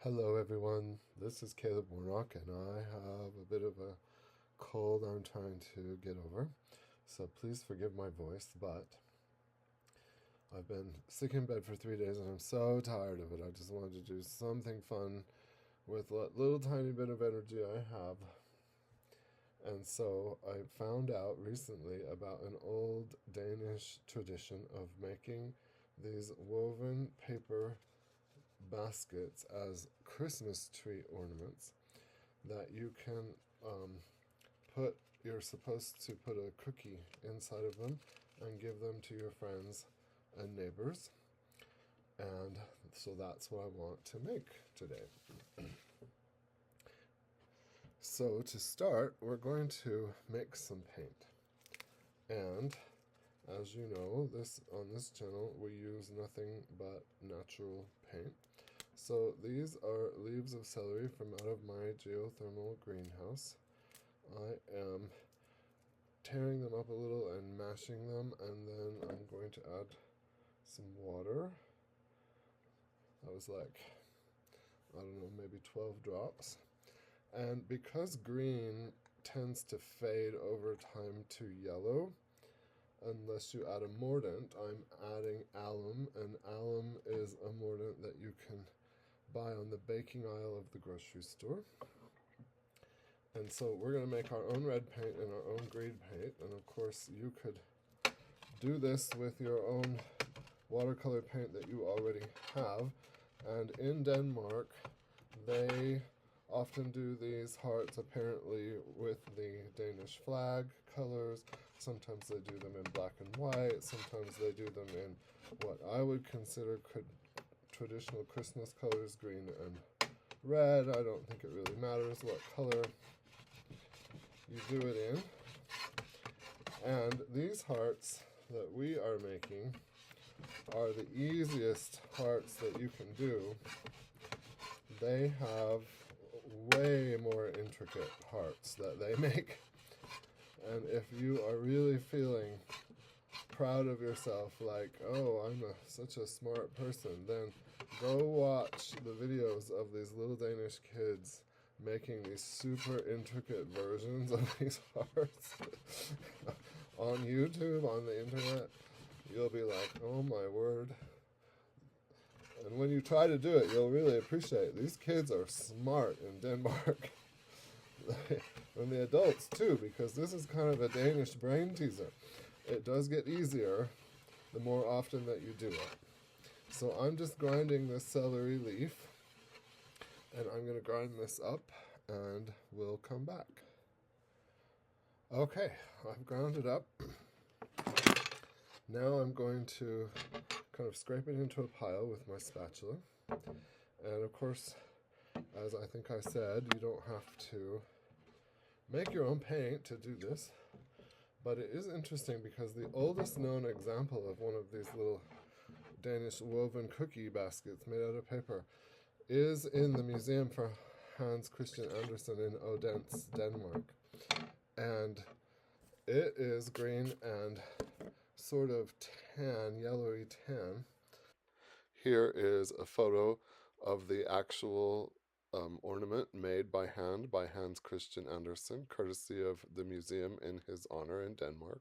Hello everyone, this is Caleb Warnock and I have a bit of a cold I'm trying to get over, so please forgive my voice, but I've been sick in bed for 3 days and I'm so tired of it. I just wanted to do something fun with what little tiny bit of energy I have. And so I found out recently about an old Danish tradition of making these woven paper baskets as Christmas tree ornaments that you can you're supposed to put a cookie inside of them and give them to your friends and neighbors. And so that's what I want to make today. So to start, we're going to make some paint. And as you know, on this channel we use nothing but natural paint. So these are leaves of celery from out of my geothermal greenhouse. I am tearing them up a little and mashing them, and then I'm going to add some water. That was like, I don't know, maybe 12 drops. And because green tends to fade over time to yellow, unless you add a mordant, I'm adding alum, and alum is a mordant that you can buy on the baking aisle of the grocery store. And so we're going to make our own red paint and our own green paint, and of course you could do this with your own watercolor paint that you already have. And in Denmark they often do these hearts apparently with the Danish flag colors. Sometimes they do them in black and white, sometimes they do them in what I would consider traditional Christmas colors, green and red. I don't think it really matters what color you do it in. And these hearts that we are making are the easiest hearts that you can do. They have way more intricate hearts that they make. And if you are really feeling proud of yourself, like, oh, I'm such a smart person, then go watch the videos of these little Danish kids making these super intricate versions of these hearts on YouTube, on the internet. You'll be like, oh my word. And when you try to do it, you'll really appreciate it. These kids are smart in Denmark. And the adults too, because this is kind of a Danish brain teaser. It does get easier the more often that you do it. So I'm just grinding this celery leaf, and I'm going to grind this up and we'll come back. Okay, I've ground it up. Now I'm going to kind of scrape it into a pile with my spatula. And of course, as I think I said, you don't have to make your own paint to do this. But it is interesting because the oldest known example of one of these little Danish woven cookie baskets made out of paper is in the Museum for Hans Christian Andersen in Odense, Denmark. And it is green and sort of tan, yellowy tan. Here is a photo of the actual ornament made by hand by Hans Christian Andersen, courtesy of the museum in his honor in Denmark.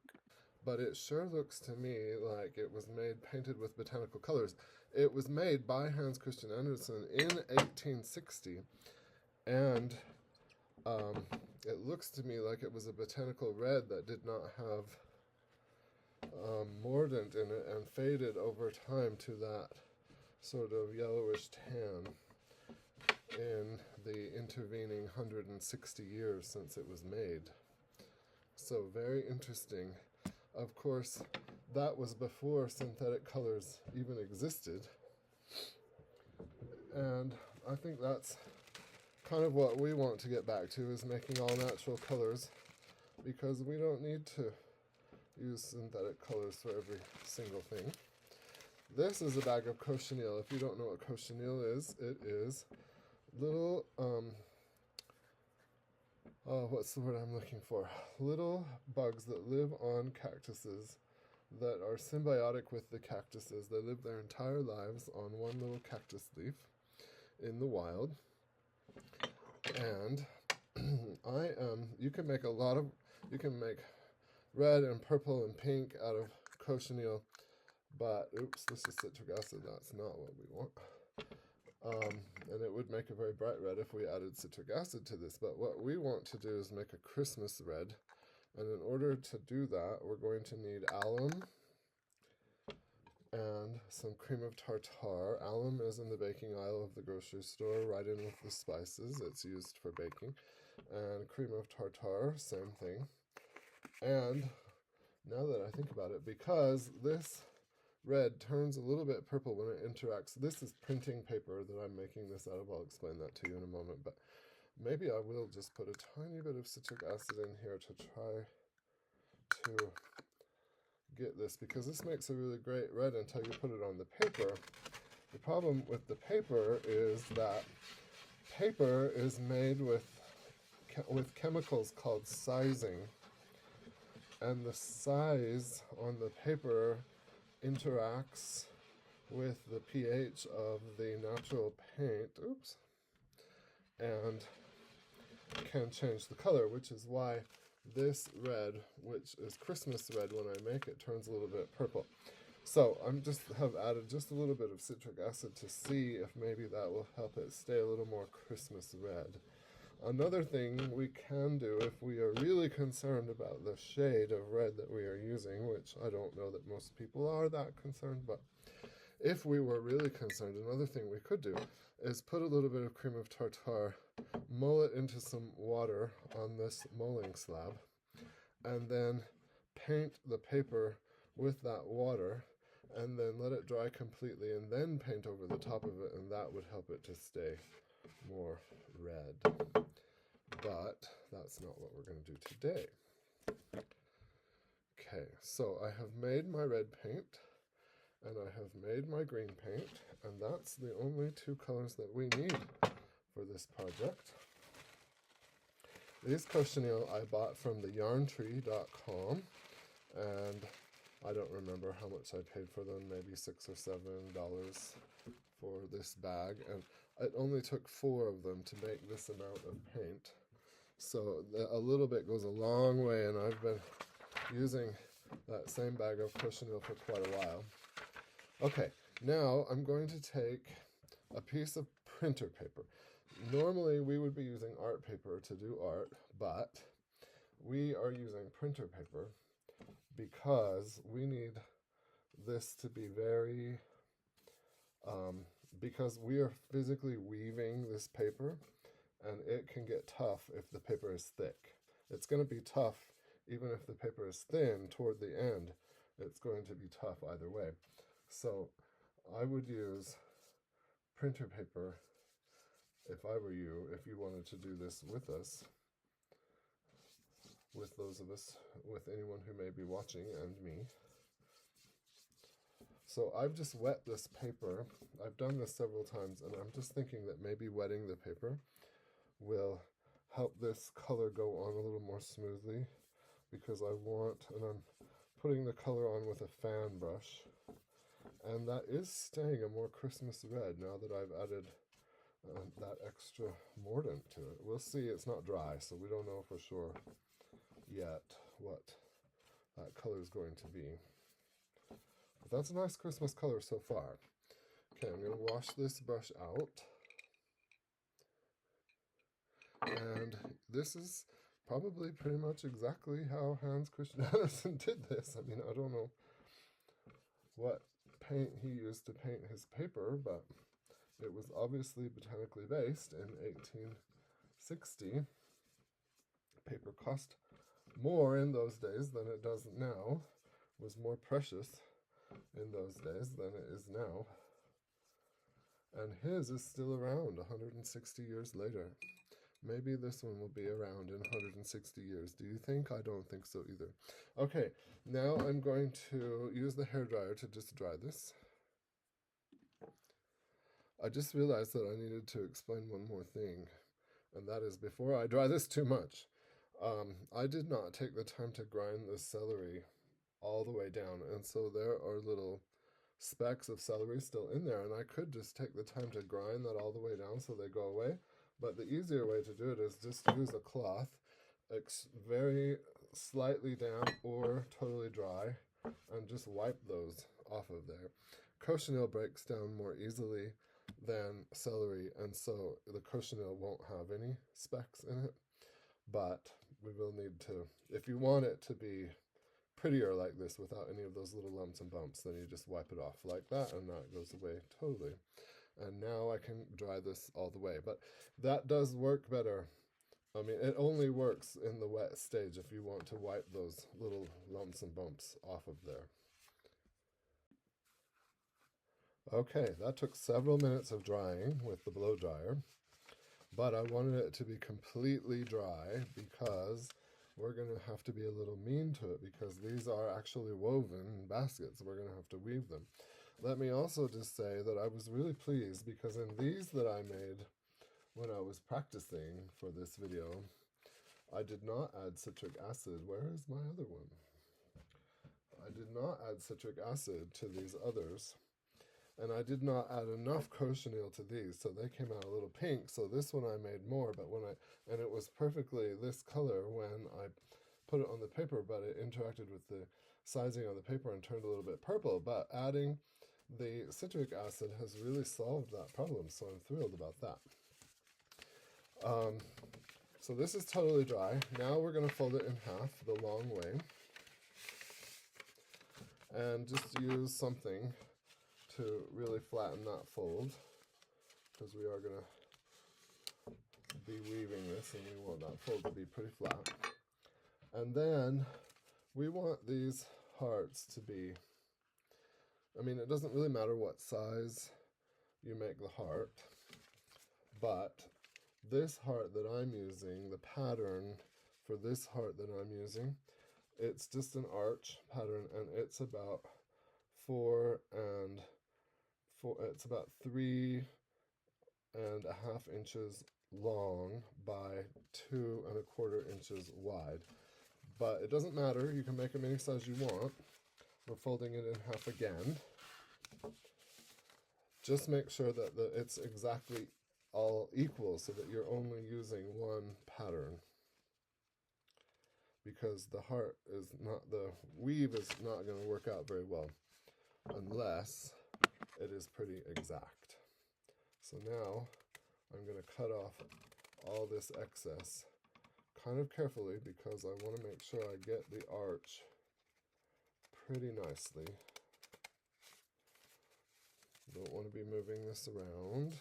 But it sure looks to me like it was painted with botanical colors. It was made by Hans Christian Andersen in 1860, and it looks to me like it was a botanical red that did not have mordant in it and faded over time to that sort of yellowish tan in the intervening 160 years since it was made. So very interesting. Of course, that was before synthetic colors even existed. And I think that's kind of what we want to get back to, is making all natural colors, because we don't need to use synthetic colors for every single thing. This is a bag of cochineal. If you don't know what cochineal is, it is little, what's the word I'm looking for? Little bugs that live on cactuses that are symbiotic with the cactuses. They live their entire lives on one little cactus leaf. in the wild. And you can make you can make red and purple and pink out of cochineal, but oops, this is citric acid, that's not what we want. And it would make a very bright red if we added citric acid to this, but what we want to do is make a Christmas red, and in order to do that, we're going to need alum and some cream of tartar. Alum is in the baking aisle of the grocery store, right in with the spices. It's used for baking. And cream of tartar, same thing. And now that I think about it, because this red turns a little bit purple when it interacts. This is printing paper that I'm making this out of. I'll explain that to you in a moment, but maybe I will just put a tiny bit of citric acid in here to try to get this, because this makes a really great red until you put it on the paper. The problem with the paper is that paper is made with chemicals called sizing, and the size on the paper interacts with the pH of the natural paint, and can change the color, which is why this red, which is Christmas red, when I make it, turns a little bit purple. So have added just a little bit of citric acid to see if maybe that will help it stay a little more Christmas red. Another thing we can do if we are really concerned about the shade of red that we are using, which I don't know that most people are that concerned, but if we were really concerned, another thing we could do is put a little bit of cream of tartar, mull it into some water on this mulling slab, and then paint the paper with that water, and then let it dry completely, and then paint over the top of it, and that would help it to stay more red. But that's not what we're going to do today. Okay, so I have made my red paint, and I have made my green paint, and that's the only two colors that we need for this project. These cochineal I bought from the yarntree.com, and I don't remember how much I paid for them, maybe $6 or $7 for this bag, and it only took 4 of them to make this amount of paint. So a little bit goes a long way, and I've been using that same bag of cochineal for quite a while. Okay, now I'm going to take a piece of printer paper. Normally we would be using art paper to do art, but we are using printer paper because we need this to be very, because we are physically weaving this paper, and it can get tough if the paper is thick. It's going to be tough even if the paper is thin toward the end. It's going to be tough either way. So I would use printer paper if I were you, if you wanted to do this with us, with those of us, with anyone who may be watching and me. So I've just wet this paper. I've done this several times, and I'm just thinking that maybe wetting the paper will help this color go on a little more smoothly, because and I'm putting the color on with a fan brush, and that is staying a more Christmas red now that I've added that extra mordant to it. We'll see. It's not dry, so we don't know for sure yet what that color is going to be. But that's a nice Christmas color so far. Okay, I'm going to wash this brush out. And this is probably pretty much exactly how Hans Christian Andersen did this. I mean, I don't know what paint he used to paint his paper, but it was obviously botanically based in 1860. Paper cost more in those days than it does now, was more precious in those days than it is now. And his is still around 160 years later. Maybe this one will be around in 160 years. Do you think? I don't think so either. Okay, now I'm going to use the hairdryer to just dry this. I just realized that I needed to explain one more thing, and that is, before I dry this too much, I did not take the time to grind the celery all the way down, and so there are little specks of celery still in there, and I could just take the time to grind that all the way down so they go away. But the easier way to do it is just to use a cloth, very slightly damp or totally dry, and just wipe those off of there. Cochineal breaks down more easily than celery, and so the cochineal won't have any specks in it. But we will need to, if you want it to be prettier like this without any of those little lumps and bumps, then you just wipe it off like that, and that goes away totally. And now I can dry this all the way. But that does work better. I mean, it only works in the wet stage if you want to wipe those little lumps and bumps off of there. Okay, that took several minutes of drying with the blow dryer, but I wanted it to be completely dry because we're going to have to be a little mean to it, because these are actually woven baskets. We're going to have to weave them. Let me also just say that I was really pleased because in these that I made when I was practicing for this video, I did not add citric acid. Where is my other one? I did not add citric acid to these others. And I did not add enough cochineal to these, so they came out a little pink. So this one I made more, but and it was perfectly this color when I put it on the paper, but it interacted with the sizing on the paper and turned a little bit purple. But adding the citric acid has really solved that problem, so I'm thrilled about that. So this is totally dry. Now we're going to fold it in half the long way and just use something to really flatten that fold, because we are going to be weaving this and we want that fold to be pretty flat. And then we want these hearts to be, I mean, it doesn't really matter what size you make the heart, but this heart that I'm using, the pattern for this heart that I'm using, it's just an arch pattern, and it's about it's about 3.5 inches long by 2.25 inches wide. But it doesn't matter, you can make them any size you want. We're folding it in half again. Just make sure that it's exactly all equal so that you're only using one pattern, because the weave is not going to work out very well unless it is pretty exact. So now I'm going to cut off all this excess kind of carefully, because I want to make sure I get the arch pretty nicely. Don't want to be moving this around.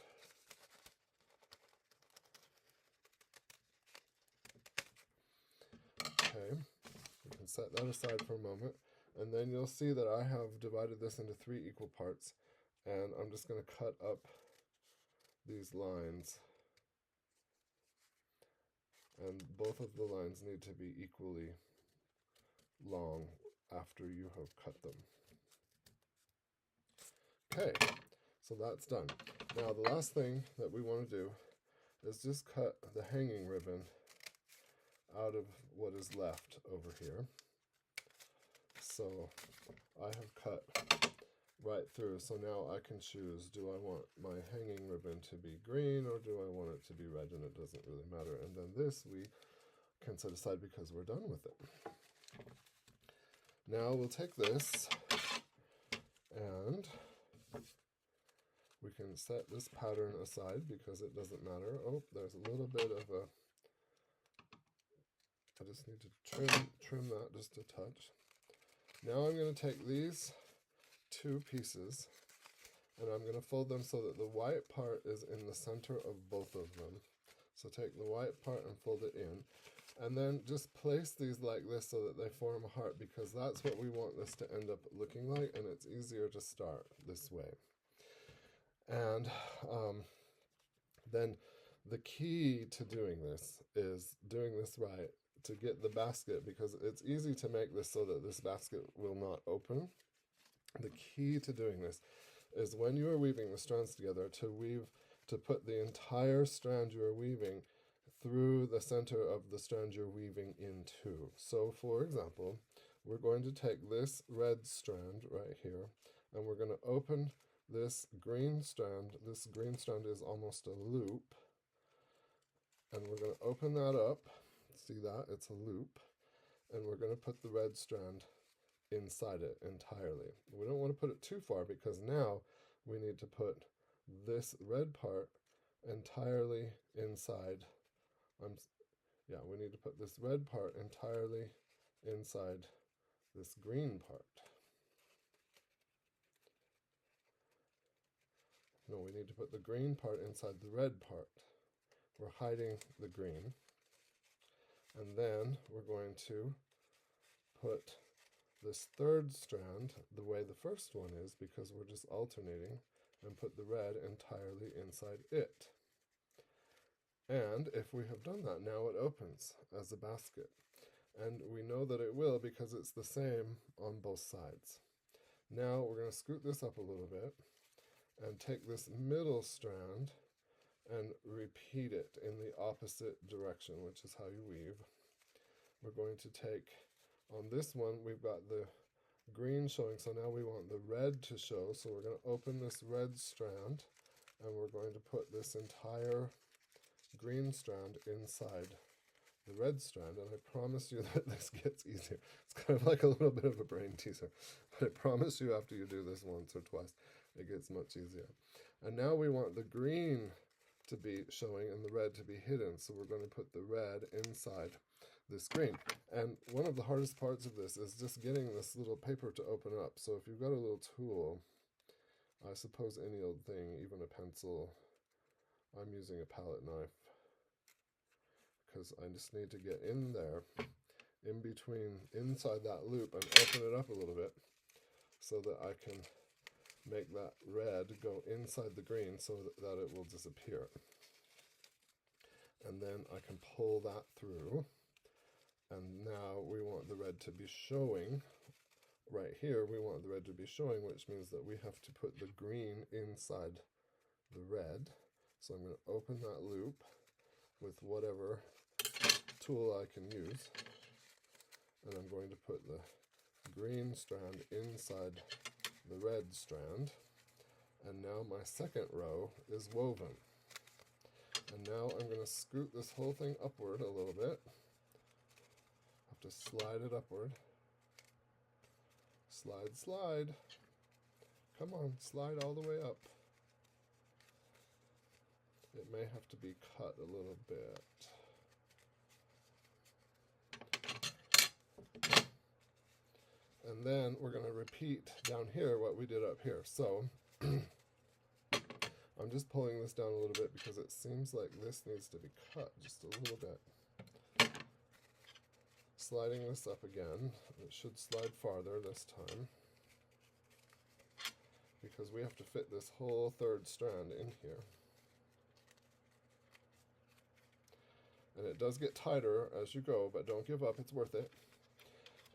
Okay, we can set that aside for a moment, and then you'll see that I have divided this into 3 equal parts, and I'm just going to cut up these lines, and both of the lines need to be equally long after you have cut them. Okay, so that's done. Now the last thing that we want to do is just cut the hanging ribbon out of what is left over here. So I have cut right through, so now I can choose, do I want my hanging ribbon to be green or do I want it to be red, and it doesn't really matter. And then this we can set aside because we're done with it. Now we'll take this and we can set this pattern aside because it doesn't matter. Oh, there's a little bit of I just need to trim that just a touch. Now I'm going to take these 2 pieces and I'm going to fold them so that the white part is in the center of both of them. So take the white part and fold it in, and then just place these like this so that they form a heart, because that's what we want this to end up looking like, and it's easier to start this way. And then the key to doing this is doing this right to get the basket, because it's easy to make this so that this basket will not open. The key to doing this is when you are weaving the strands together to put the entire strand you are weaving through the center of the strand you're weaving into. So for example, we're going to take this red strand right here and we're going to open this green strand. This green strand is almost a loop, and we're going to open that up. See that? It's a loop, and we're going to put the red strand inside it entirely. We don't want to put it too far because now we need to put this red part entirely inside. We need to put this red part entirely inside this green part. No, we need to put the green part inside the red part. We're hiding the green. And then we're going to put this third strand the way the first one is, because we're just alternating, and put the red entirely inside it. And if we have done that, now it opens as a basket. And we know that it will because it's the same on both sides. Now we're going to scoot this up a little bit and take this middle strand and repeat it in the opposite direction, which is how you weave. We're going to take, on this one, we've got the green showing, so now we want the red to show, so we're going to open this red strand, and we're going to put this entire green strand inside the red strand, and I promise you that this gets easier. It's kind of like a little bit of a brain teaser, but I promise you after you do this once or twice, it gets much easier. And now we want the green to be showing and the red to be hidden, so we're going to put the red inside this green. And one of the hardest parts of this is just getting this little paper to open up. So if you've got a little tool, I suppose any old thing, even a pencil, I'm using a palette knife, because I just need to get in there, in between, inside that loop, and open it up a little bit so that I can make that red go inside the green so that it will disappear. And then I can pull that through, and now we want the red to be showing. Right here we want the red to be showing, which means that we have to put the green inside the red. So I'm going to open that loop with whatever tool I can use, and I'm going to put the green strand inside the red strand, and now my second row is woven. And now I'm going to scoot this whole thing upward a little bit. Have to slide it upward. Slide, slide. Come on, slide all the way up. It may have to be cut a little bit. And then we're going to repeat down here what we did up here. So I'm just pulling this down a little bit because it seems like this needs to be cut just a little bit. Sliding this up again. It should slide farther this time, because we have to fit this whole third strand in here. And it does get tighter as you go, but don't give up, it's worth it.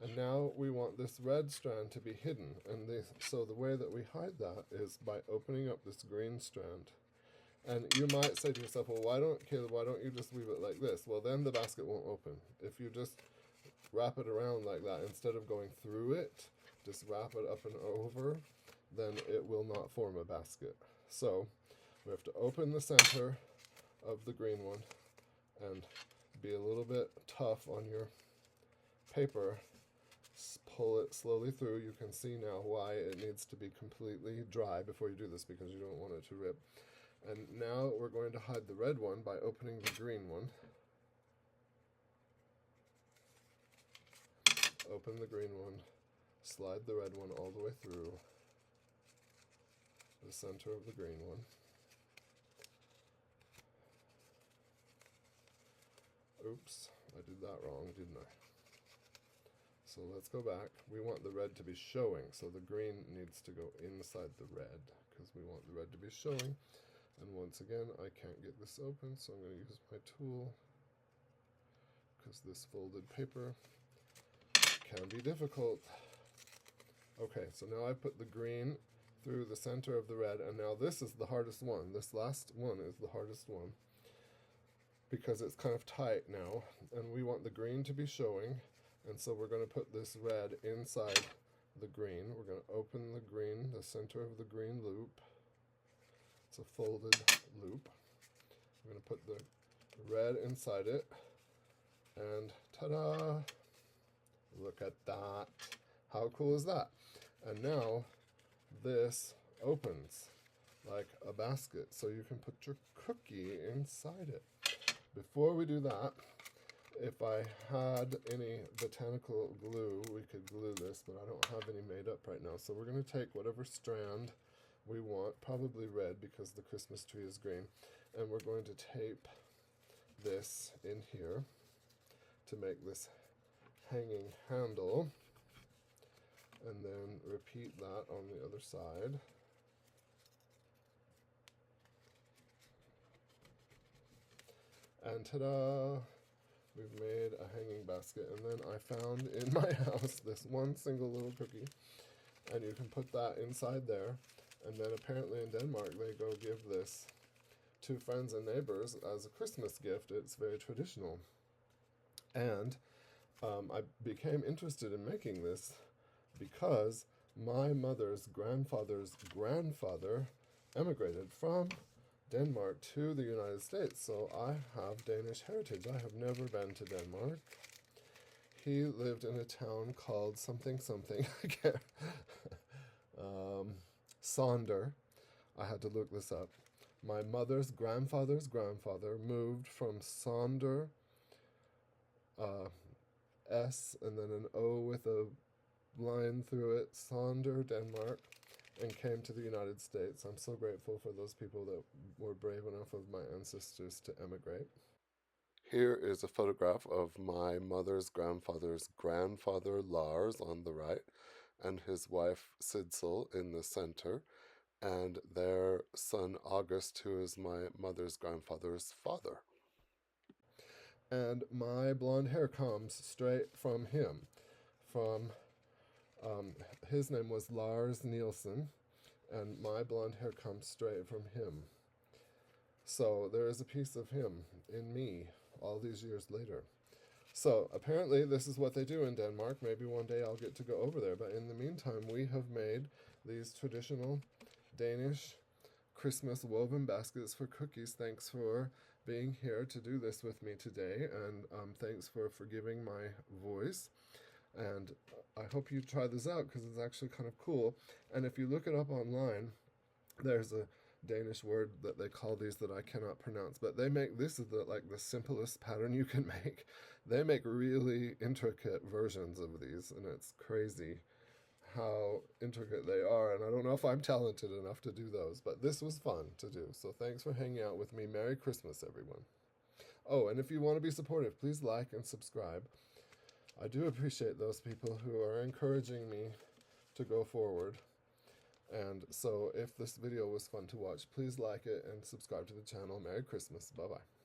And now we want this red strand to be hidden, and so the way that we hide that is by opening up this green strand. And you might say to yourself, well, Caleb, why don't you just weave it like this? Well, then the basket won't open. If you just wrap it around like that, instead of going through it, just wrap it up and over, then it will not form a basket. So we have to open the center of the green one and be a little bit tough on your paper. Pull it slowly through. You can see now why it needs to be completely dry before you do this, because you don't want it to rip. And now we're going to hide the red one by opening the green one. Open the green one, slide the red one all the way through the center of the green one. Oops, I did that wrong, didn't I? So let's go back. We want the red to be showing, so the green needs to go inside the red, because we want the red to be showing. And once again, I can't get this open, so I'm going to use my tool, because this folded paper can be difficult. Okay, so now I put the green through the center of the red, and now this is the hardest one. This last one is the hardest one, because it's kind of tight now, and we want the green to be showing, and so we're going to put this red inside the green. We're going to open the green, the center of the green loop. It's a folded loop. I'm going to put the red inside it, and ta-da! Look at that. How cool is that? And now this opens like a basket, so you can put your cookie inside it. Before we do that, if I had any botanical glue, we could glue this, but I don't have any made up right now. So we're going to take whatever strand we want, probably red because the Christmas tree is green, and we're going to tape this in here to make this hanging handle, and then repeat that on the other side. And ta-da! We've made a hanging basket. And then I found in my house this one single little cookie, and you can put that inside there. And then apparently in Denmark they go give this to friends and neighbors as a Christmas gift. It's very traditional. And I became interested in making this because my mother's grandfather's grandfather emigrated from Denmark to the United States, so I have Danish heritage. I have never been to Denmark. He lived in a town called something something. I can't. Sonder. I had to look this up. My mother's grandfather's grandfather moved from Sonder, S and then an O with a line through it, Sonder, Denmark, and came to the United States. I'm so grateful for those people that were brave enough of my ancestors to emigrate. Here is a photograph of my mother's grandfather's grandfather, Lars, on the right, and his wife, Sidsel, in the center, and their son, August, who is my mother's grandfather's father. And my blonde hair comes straight from him. His name was Lars Nielsen, and my blonde hair comes straight from him. So there is a piece of him in me all these years later. So apparently this is what they do in Denmark. Maybe one day I'll get to go over there. But in the meantime, we have made these traditional Danish Christmas woven baskets for cookies. Thanks for being here to do this with me today, and thanks for forgiving my voice. And I hope you try this out because it's actually kind of cool. And if you look it up online, there's a Danish word that they call these that I cannot pronounce, but they make, this is the simplest pattern you can make. They make really intricate versions of these, and it's crazy how intricate they are, and I don't know if I'm talented enough to do those, but this was fun to do. So thanks for hanging out with me. Merry Christmas, everyone. Oh, and if you want to be supportive, please like and subscribe. I do appreciate those people who are encouraging me to go forward. And so if this video was fun to watch, please like it and subscribe to the channel. Merry Christmas. Bye-bye.